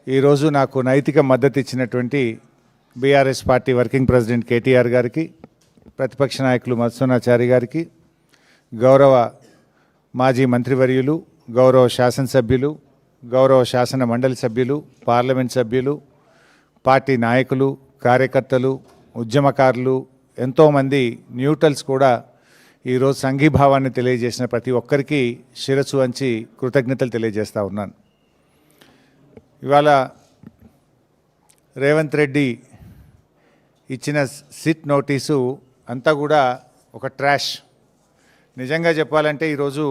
ఈరోజు నాకు నైతిక మద్దతు ఇచ్చినటువంటి BRS party working president KTR గారికి, ప్రతిపక్ష నాయకులు మధుసూదనాచారి గారికి, గౌరవ మాజీ మంత్రివర్యులు, గౌరవ శాసనసభ్యులు, గౌరవ శాసన మండలి సభ్యులు, పార్లమెంట్ సభ్యులు, పార్టీ నాయకులు, కార్యకర్తలు, ఉద్యమకారులు, ఎంతోమంది న్యూట్రల్స్ కూడా ఈరోజు సంఘీభావాన్ని తెలియజేసిన ప్రతి ఒక్కరికి శిరస్సు వంచి కృతజ్ఞతలు తెలియజేస్తూ ఉన్నాను. ఇవాళ రేవంత్ రెడ్డి ఇచ్చిన సిట్ నోటీసు అంతా కూడా ఒక ట్రాష్. నిజంగా చెప్పాలంటే ఈరోజు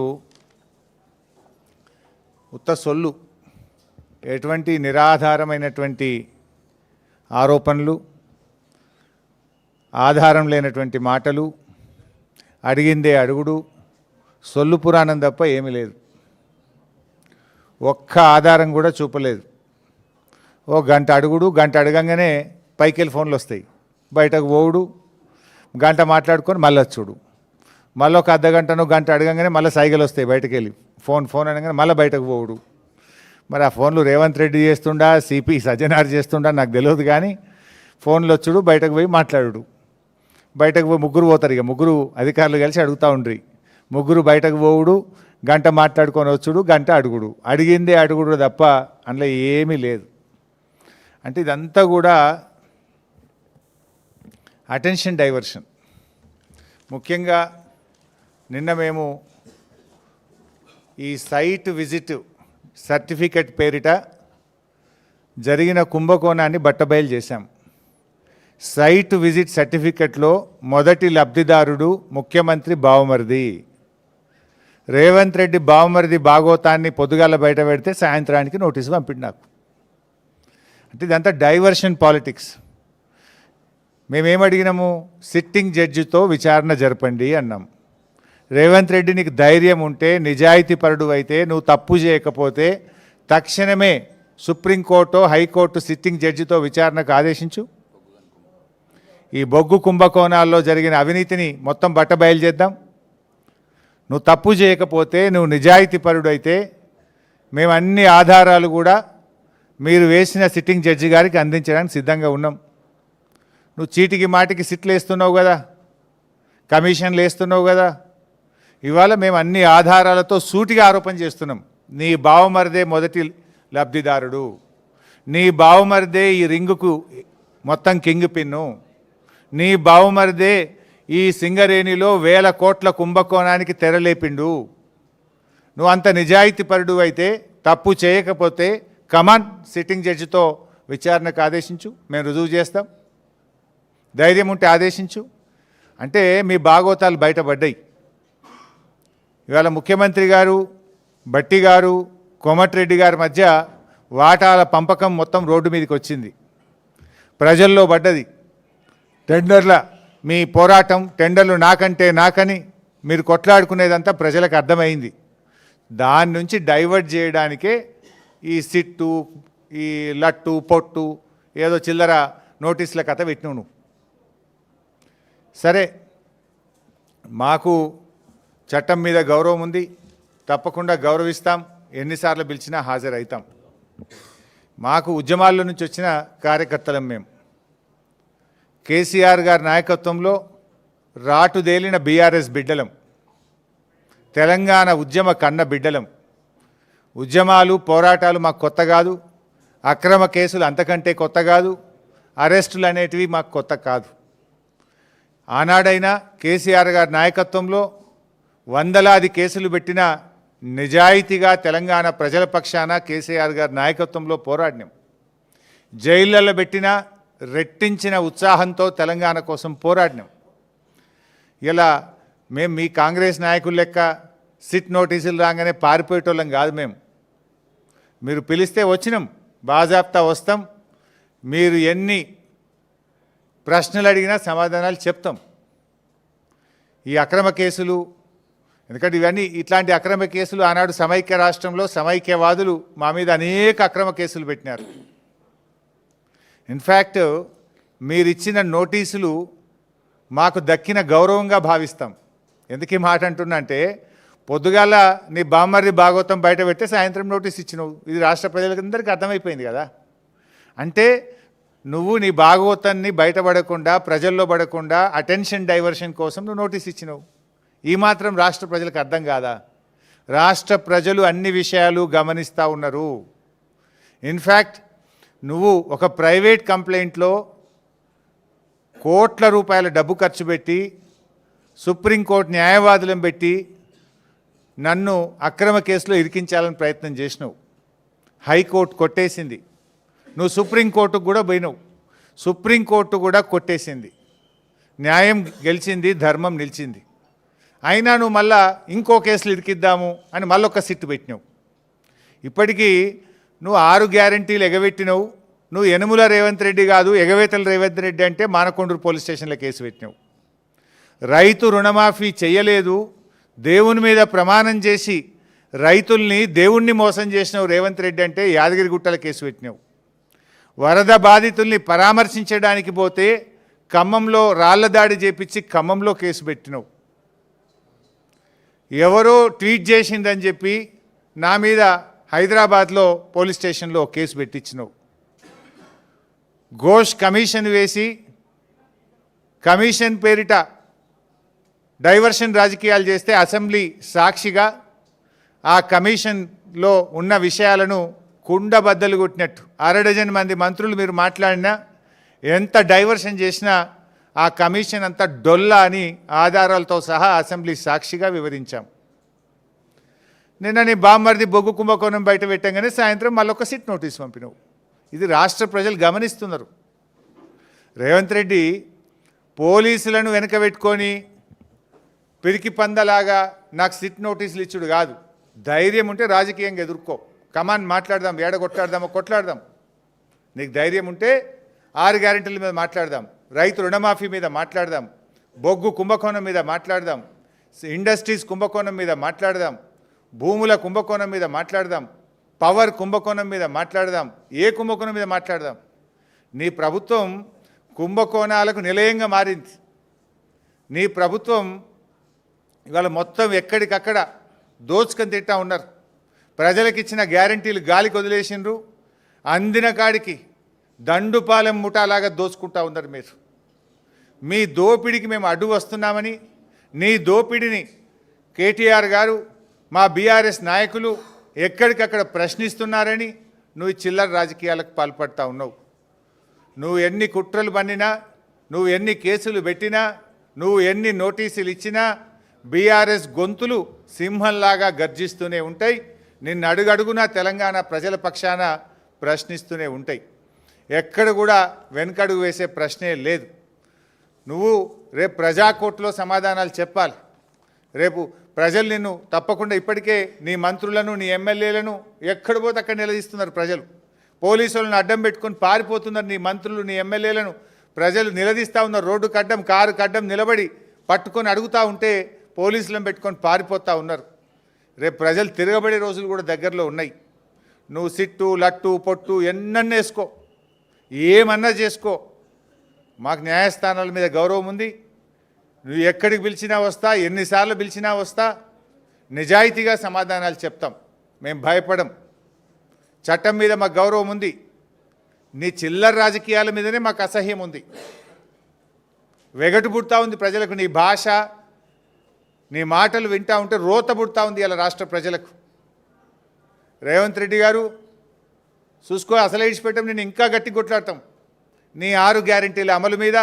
ఉత్త సొల్లు, ఎటువంటి నిరాధారమైనటువంటి ఆరోపణలు, ఆధారం లేనటువంటి మాటలు, అడిగిందే అడుగుడు, సొల్లు పురాణం తప్ప ఏమీ లేదు. ఒక్క ఆధారం కూడా చూపలేదు. ఓ గంట అడుగుడు, గంట అడగంగానే పైకెళ్ళి ఫోన్లు వస్తాయి, బయటకు పోవుడు, గంట మాట్లాడుకొని మళ్ళీ వచ్చుడు, మళ్ళీ ఒక అర్ధగంటను గంట అడగంగానే మళ్ళీ సైకిల్ వస్తాయి, బయటకు వెళ్ళి ఫోన్ అనగానే మళ్ళీ బయటకు పోవుడు. మరి ఆ ఫోన్లు రేవంత్ రెడ్డి చేస్తుండా, సిపి సజ్జనార్ చేస్తుండా నాకు తెలియదు, కానీ ఫోన్లు వచ్చుడు, బయటకు పోయి మాట్లాడు. బయటకు పోయి ముగ్గురు పోతారు, ఇక ముగ్గురు అధికారులు కలిసి అడుగుతూ ఉండ్రి. ముగ్గురు బయటకు పోవుడు, గంట మాట్లాడుకొని వచ్చుడు, గంట అడుగుడు, అడిగిందే అడుగుడు తప్ప అందులో ఏమీ లేదు. అంటే ఇదంతా కూడా అటెన్షన్ డైవర్షన్. ముఖ్యంగా నిన్న మేము ఈ సైట్ విజిట్ సర్టిఫికెట్ పేరిట జరిగిన కుంభకోణాన్ని బట్టబయలు చేశాం. సైట్ విజిట్ సర్టిఫికెట్లో మొదటి లబ్ధిదారుడు ముఖ్యమంత్రి బావమరిది. రేవంత్ రెడ్డి బావమరిది భాగోతాన్ని పొద్దుగాల బయట పెడితే సాయంత్రానికి నోటీసు పంపిండు నాకు. అంటే ఇదంతా డైవర్షన్ పాలిటిక్స్. మేమేమడిగినాము? సిట్టింగ్ జడ్జితో విచారణ జరపండి అన్నాం. రేవంత్ రెడ్డి నీకు ధైర్యం ఉంటే, నిజాయితీపరుడు అయితే, నువ్వు తప్పు చేయకపోతే తక్షణమే సుప్రీంకోర్టు, హైకోర్టు సిట్టింగ్ జడ్జితో విచారణకు ఆదేశించు. ఈ బొగ్గు కుంభకోణాల్లో జరిగిన అవినీతిని మొత్తం బట్టబయలు చేద్దాం. నువ్వు తప్పు చేయకపోతే, నువ్వు నిజాయితీపరుడు అయితే మేము అన్ని ఆధారాలు కూడా మీరు వేసిన సిట్టింగ్ జడ్జి గారికి అందించడానికి సిద్ధంగా ఉన్నాం. నువ్వు చీటికి మాటికి సిట్లు వేస్తున్నావు కదా, కమిషన్లు వేస్తున్నావు కదా. ఇవాళ మేము అన్ని ఆధారాలతో సూటిగా ఆరోపణ చేస్తున్నాం. నీ బావమరిదే మొదటి లబ్ధిదారుడు, నీ బావమరిదే ఈ రింగుకు మొత్తం కింగ్ పిన్ను, నీ బావమరిదే ఈ సింగరేణిలో 1000 కోట్ల కుంభకోణానికి తెరలేపిండు. నువ్వు అంత నిజాయితీపరుడు అయితే, తప్పు చేయకపోతే కమాన్ సిట్టింగ్ జడ్జితో విచారణకు ఆదేశించు, మేము రుజువు చేస్తాం. ధైర్యం ఉంటే ఆదేశించు. అంటే మీ భాగోతాలు బయటపడ్డాయి. ఇవాళ ముఖ్యమంత్రి గారు, భట్టి గారు, కోమటిరెడ్డి గారి మధ్య వాటాల పంపకం మొత్తం రోడ్డు మీదకి వచ్చింది, ప్రజల్లో పడ్డది. టెండర్ల మీ పోరాటం, టెండర్లు నాకంటే నాకని మీరు కొట్లాడుకునేదంతా ప్రజలకు అర్థమైంది. దాని నుంచి డైవర్ట్ చేయడానికే ఈ సిట్టు, ఈ లట్టు పొట్టు, ఏదో చిల్లర నోటీసుల కథ పెట్టినావు నువ్వు. సరే, మాకు చట్టం మీద గౌరవం ఉంది, తప్పకుండా గౌరవిస్తాం, ఎన్నిసార్లు పిలిచినా హాజరవుతాం. మాకు ఉద్యమాల నుంచి వచ్చిన కార్యకర్తలం మేము. కేసీఆర్ గారి నాయకత్వంలో రాటుదేలిన బీఆర్ఎస్ బిడ్డలం, తెలంగాణ ఉద్యమ కన్న బిడ్డలం. ఉద్యమాలు, పోరాటాలు మాకు కొత్త కాదు, అక్రమ కేసులు అంతకంటే కొత్త కాదు, అరెస్టులు అనేటివి మాకు కొత్త కాదు. ఆనాడైనా కేసీఆర్ గారి నాయకత్వంలో వందలాది కేసులు పెట్టిన నిజాయితీగా తెలంగాణ ప్రజల పక్షాన కేసీఆర్ గారి నాయకత్వంలో పోరాడినాం. జైళ్ళల్లో పెట్టిన రెట్టించిన ఉత్సాహంతో తెలంగాణ కోసం పోరాడినాం. ఇలా మేము మీ కాంగ్రెస్ నాయకుల లెక్క సిట్ నోటీసులు రాగానే పారిపోయేటోళ్ళం కాదు. మీరు పిలిస్తే వచ్చినాం, బాజాప్తా వస్తాం. మీరు ఎన్ని ప్రశ్నలు అడిగినా సమాధానాలు చెప్తాం. ఈ అక్రమ కేసులు, ఎందుకంటే ఇవన్నీ ఇట్లాంటి అక్రమ కేసులు ఆనాడు సమైక్య రాష్ట్రంలో సమైక్యవాదులు మా మీద అనేక అక్రమ కేసులు పెట్టినారు. ఇన్ఫ్యాక్ట్ మీరు ఇచ్చిన నోటీసులు మాకు దక్కిన గౌరవంగా భావిస్తాం. ఎందుకు ఈ మాట అంటున్నా అంటే, పొద్దుగాల నీ బామ్మర్ది భాగవతం బయట పెడితే సాయంత్రం నోటీస్ ఇచ్చినావు. ఇది రాష్ట్ర ప్రజలందరికీ అర్థమైపోయింది కదా. అంటే నువ్వు నీ భాగవతాన్ని బయటపడకుండా ప్రజల్లో పడకుండా అటెన్షన్ డైవర్షన్ కోసం నువ్వు నోటీస్ ఇచ్చినావు. ఈ మాత్రం రాష్ట్ర ప్రజలకు అర్థం కాదా? రాష్ట్ర ప్రజలు అన్ని విషయాలు గమనిస్తూ ఉన్నారు. ఇన్ఫ్యాక్ట్ నువ్వు ఒక ప్రైవేట్ కంప్లైంట్లో కోట్ల రూపాయల డబ్బు ఖర్చు పెట్టి సుప్రీంకోర్టు న్యాయవాదులను పెట్టి నన్ను అక్రమ కేసులో ఇరికించాలని ప్రయత్నం చేసినావు. హైకోర్టు కొట్టేసింది. నువ్వు సుప్రీంకోర్టుకు కూడా పోయినావు. సుప్రీంకోర్టు కూడా కొట్టేసింది. న్యాయం గెలిచింది, ధర్మం నిలిచింది. అయినా నువ్వు మళ్ళా ఇంకో కేసులు ఇరికిద్దాము అని మళ్ళొక సిట్టు పెట్టినావు. ఇప్పటికీ నువ్వు 6 గ్యారంటీలు ఎగబెట్టినావు. నువ్వు యనుమల రేవంత్ రెడ్డి కాదు, ఎగవేతల రేవంత్ రెడ్డి అంటే మానకొండూరు పోలీస్ స్టేషన్లో కేసు పెట్టినావు. రైతు రుణమాఫీ చేయలేదు, దేవుని మీద ప్రమాణం చేసి రైతుల్ని దేవుణ్ణి మోసం చేసినావు రేవంత్ రెడ్డి అంటే యాదగిరిగుట్టల కేసు పెట్టినావు. వరద బాధితుల్ని పరామర్శించడానికి పోతే ఖమ్మంలో రాళ్ల దాడి చేపించి ఖమ్మంలో కేసు పెట్టినావు. ఎవరో ట్వీట్ చేసిందని చెప్పి నా మీద హైదరాబాద్లో పోలీస్ స్టేషన్లో కేసు పెట్టించినావు. ఘోష్ కమిషన్ వేసి కమిషన్ పేరిట డైవర్షన్ రాజకీయాలు చేస్తే అసెంబ్లీ సాక్షిగా ఆ కమిషన్లో ఉన్న విషయాలను కుండబద్దలు కొట్టినట్టు 6 మంది మంత్రులు మీరు మాట్లాడినా ఎంత డైవర్షన్ చేసినా ఆ కమిషన్ అంతా డొల్లా అని ఆధారాలతో సహా అసెంబ్లీ సాక్షిగా వివరించాం. నిన్న నీ బామ్మర్ది బొగ్గు కుంభకోణం బయట పెట్టంగానే సాయంత్రం మళ్ళొక సిట్ నోటీస్ పంపినావు. ఇది రాష్ట్ర ప్రజలు గమనిస్తున్నారు. రేవంత్ రెడ్డి పోలీసులను వెనక పెట్టుకొని పిరికి పందలాగా నాకు సిట్ నోటీసులు ఇచ్చుడు కాదు. ధైర్యం ఉంటే రాజకీయంగా ఎదుర్కో. కమాన్ మాట్లాడదాం, ఏడ కొట్లాడదామో కొట్లాడదాం. నీకు ధైర్యం ఉంటే 6 గ్యారెంటీల మీద మాట్లాడదాం, రైతు రుణమాఫీ మీద మాట్లాడదాం, బొగ్గు కుంభకోణం మీద మాట్లాడదాం, ఇండస్ట్రీస్ కుంభకోణం మీద మాట్లాడదాం, భూముల కుంభకోణం మీద మాట్లాడదాం, పవర్ కుంభకోణం మీద మాట్లాడదాం, ఏ కుంభకోణం మీద మాట్లాడదాం. నీ ప్రభుత్వం కుంభకోణాలకు నిలయంగా మారింది. నీ ప్రభుత్వం ఇవాళ మొత్తం ఎక్కడికక్కడ దోచుకొని తింటా ఉన్నారు. ప్రజలకు ఇచ్చిన గ్యారంటీలు గాలికి వదిలేసిండ్రు. అందిన కాడికి దండుపాలెం ముఠాలాగా దోచుకుంటా ఉన్నారు మీరు. మీ దోపిడికి మేము అడ్డు వస్తున్నామని, నీ దోపిడిని కేటీఆర్ గారు మా బీఆర్ఎస్ నాయకులు ఎక్కడికక్కడ ప్రశ్నిస్తున్నారని నువ్వు చిల్లర రాజకీయాలకు పాల్పడతా ఉన్నావు. నువ్వు ఎన్ని కుట్రలు పన్నినా, నువ్వు ఎన్ని కేసులు పెట్టినా, నువ్వు ఎన్ని నోటీసులు ఇచ్చినా బీఆర్ఎస్ గొంతులు సింహంలాగా గర్జిస్తూనే ఉంటాయి. నిన్ను అడుగడుగునా తెలంగాణ ప్రజల పక్షాన ప్రశ్నిస్తూనే ఉంటాయి. ఎక్కడ కూడా వెనకడుగు వేసే ప్రశ్నే లేదు. నువ్వు రేపు ప్రజాకోర్టులో సమాధానాలు చెప్పాలి. రేపు ప్రజలు నిన్ను తప్పకుండా ఇప్పటికే నీ మంత్రులను నీ ఎమ్మెల్యేలను ఎక్కడ పోతే అక్కడ నిలదీస్తున్నారు ప్రజలు. పోలీసులను అడ్డం పెట్టుకొని పారిపోతున్నారు నీ మంత్రులు నీ ఎమ్మెల్యేలను ప్రజలు నిలదీస్తూ ఉన్నారు. రోడ్డుకు అడ్డం కారుకు అడ్డం నిలబడి పట్టుకొని అడుగుతూ ఉంటే పోలీసులను పెట్టుకొని పారిపోతూ ఉన్నారు. రేపు ప్రజలు తిరగబడే రోజులు కూడా దగ్గరలో ఉన్నాయి. నువ్వు సిట్టు లట్టు పొట్టు ఎన్నన్నా వేసుకో, ఏమన్నా చేసుకో, మాకు న్యాయస్థానాల మీద గౌరవం ఉంది. నువ్వు ఎక్కడికి పిలిచినా వస్తా, ఎన్నిసార్లు పిలిచినా వస్తా, నిజాయితీగా సమాధానాలు చెప్తాం. మేము భయపడం. చట్టం మీద మాకు గౌరవం ఉంది. నీ చిల్లర రాజకీయాల మీదనే మాకు అసహ్యం ఉంది. వెగటు పుడతా ఉంది ప్రజలకు. నీ భాష, నీ మాటలు వింటా ఉంటే రోత పుడతా ఉంది ఇలా రాష్ట్ర ప్రజలకు. రేవంత్ రెడ్డి గారు చూసుకో, అసలే ఇడిచిపెట్టాం, నేను ఇంకా గట్టి కొట్లాడతాం. నీ 6 గ్యారెంటీల అమలు మీద,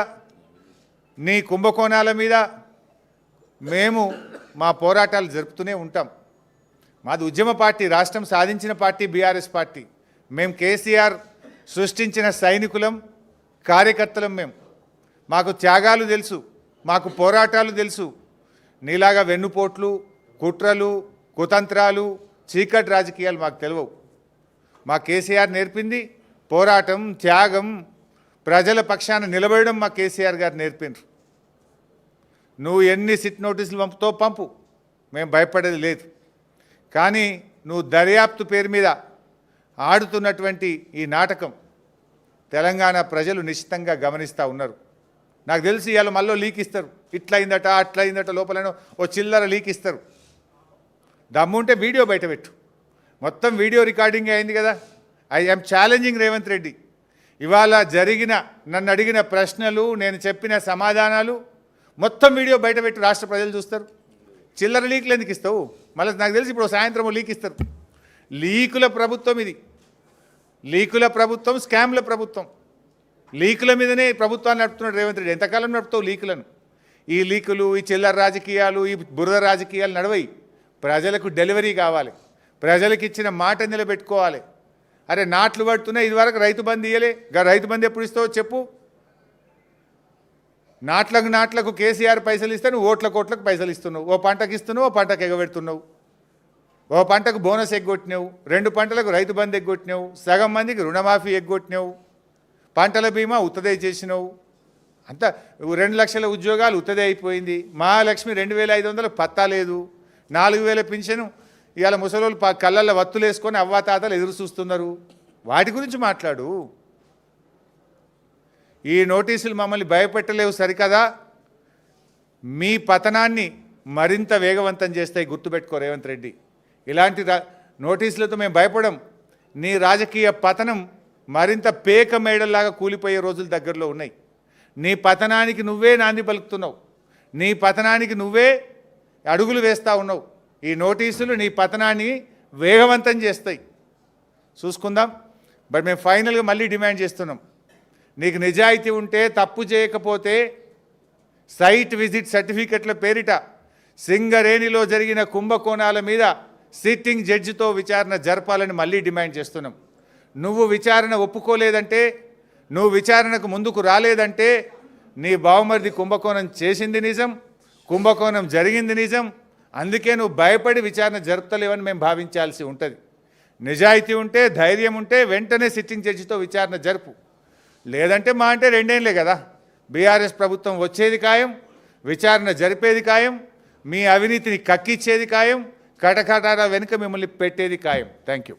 నీ కుంభకోణాల మీద మేము మా పోరాటాలు జరుపుతూనే ఉంటాం. మాది ఉద్యమ పార్టీ, రాష్ట్రం సాధించిన పార్టీ బీఆర్ఎస్ పార్టీ. మేము కేసీఆర్ సృష్టించిన సైనికులం, కార్యకర్తలం. మేము మాకు త్యాగాలు తెలుసు, మాకు పోరాటాలు తెలుసు. నీలాగా వెన్నుపోట్లు, కుట్రలు, కుతంత్రాలు, చీకటి రాజకీయాలు మాకు తెలియవు. మా కేసీఆర్ నేర్పింది పోరాటం, త్యాగం, ప్రజల పక్షాన నిలబడడం మా కేసీఆర్ గారు నేర్పినారు. నువ్వు ఎన్ని సిట్ నోటీసులు పంపుతో పంపు, మేము భయపడేది లేదు. కానీ నువ్వు దర్యాప్తు పేరు మీద ఆడుతున్నటువంటి ఈ నాటకం తెలంగాణ ప్రజలు నిశ్చితంగా గమనిస్తూ ఉన్నారు. నాకు తెలిసి ఇవాళ మళ్ళీ లీక్ ఇస్తారు. ఇట్లయిందట అట్లయిందట, లోపలనో ఓ చిల్లర లీక్ ఇస్తారు. దమ్ముంటే వీడియో బయటపెట్టు. మొత్తం వీడియో రికార్డింగ్ అయింది కదా. I am challenging Revanth Reddy. ఇవాళ జరిగిన నన్ను అడిగిన ప్రశ్నలు నేను చెప్పిన సమాధానాలు మొత్తం వీడియో బయటపెట్టి రాష్ట్ర ప్రజలు చూస్తారు. చిల్లర లీకులు ఎందుకు ఇస్తావు? మళ్ళీ నాకు తెలిసి ఇప్పుడు సాయంత్రం లీక్ ఇస్తారు. లీకుల ప్రభుత్వం ఇది. లీకుల ప్రభుత్వం, స్కామ్ల ప్రభుత్వం. లీకుల మీదనే ప్రభుత్వాన్ని నడుపుతున్నాడు రేవంత్ రెడ్డి. ఎంతకాలం నడుపుతావు లీకులను? ఈ లీకులు, ఈ చిల్లర రాజకీయాలు, ఈ బురద రాజకీయాలు నడవయి. ప్రజలకు డెలివరీ కావాలి. ప్రజలకు ఇచ్చిన మాట నిలబెట్టుకోవాలి. అరే నాట్లు పడుతున్నాయి, ఇదివరకు రైతు బంధు ఇయ్యలే. రైతు బంధు ఎప్పుడు ఇస్తావో చెప్పు. నాట్లకు కేసీఆర్ పైసలు ఇస్తే నువ్వు ఓట్లకు పైసలు ఇస్తున్నావు. ఓ పంటకు ఇస్తున్నావు, ఓ పంటకు ఎగబెడుతున్నావు. ఓ పంటకు బోనస్ ఎగ్గొట్టినావు, 2 పంటలకు రైతు బంధు ఎగ్గొట్టినావు, సగం మందికి రుణమాఫీ ఎగ్గొట్టినావు, పంటల బీమా ఉత్తదే చేసినావు. అంతా 2 లక్షల ఉద్యోగాలు ఉత్తదే అయిపోయింది. మహాలక్ష్మి 2500 పత్తా లేదు. 4000 పింఛను ఇవాళ ముసలోళ్ళు కళ్ళల్లో వత్తులు వేసుకొని అవ్వాతాతలు ఎదురు చూస్తున్నారు. వాటి గురించి మాట్లాడు. ఈ నోటీసులు మమ్మల్ని భయపెట్టలేవు సరికదా, మీ పతనాన్ని మరింత వేగవంతం చేస్తాయి. గుర్తుపెట్టుకో రేవంత్ రెడ్డి. ఇలాంటి నోటీసులతో మేము భయపడం. నీ రాజకీయ పతనం మరింత పేక మేడల్లాగా కూలిపోయే రోజులు దగ్గరలో ఉన్నాయి. నీ పతనానికి నువ్వే నాంది పలుకుతున్నావు. నీ పతనానికి నువ్వే అడుగులు వేస్తూ ఉన్నావు. ఈ నోటీసులు నీ పతనాన్ని వేగవంతం చేస్తాయి. చూసుకుందాం. బట్ మేము ఫైనల్గా మళ్ళీ డిమాండ్ చేస్తున్నాం. నీకు నిజాయితీ ఉంటే, తప్పు చేయకపోతే సైట్ విజిట్ సర్టిఫికెట్ల పేరిట సింగరేణిలో జరిగిన కుంభకోణాల మీద సిట్టింగ్ జడ్జితో విచారణ జరపాలని మళ్ళీ డిమాండ్ చేస్తున్నాం. నువ్వు విచారణ ఒప్పుకోలేదంటే, నువ్వు విచారణకు ముందుకు రాలేదంటే నీ బావమరిది కుంభకోణం చేసింది నిజం, కుంభకోణం జరిగింది నిజం. అందుకే నువ్వు భయపడి విచారణ జరుపుతలేవని మేము భావించాల్సి ఉంటుంది. నిజాయితీ ఉంటే, ధైర్యం ఉంటే వెంటనే సిట్టింగ్ జడ్జితో విచారణ జరుపు. లేదంటే మా అంటే 2 ఏళ్ళే కదా, బీఆర్ఎస్ ప్రభుత్వం వచ్చేది ఖాయం, విచారణ జరిపేది ఖాయం, మీ అవినీతిని కక్కిచ్చేది ఖాయం, కటకటాల వెనుక మిమ్మల్ని పెట్టేది ఖాయం. Thank you.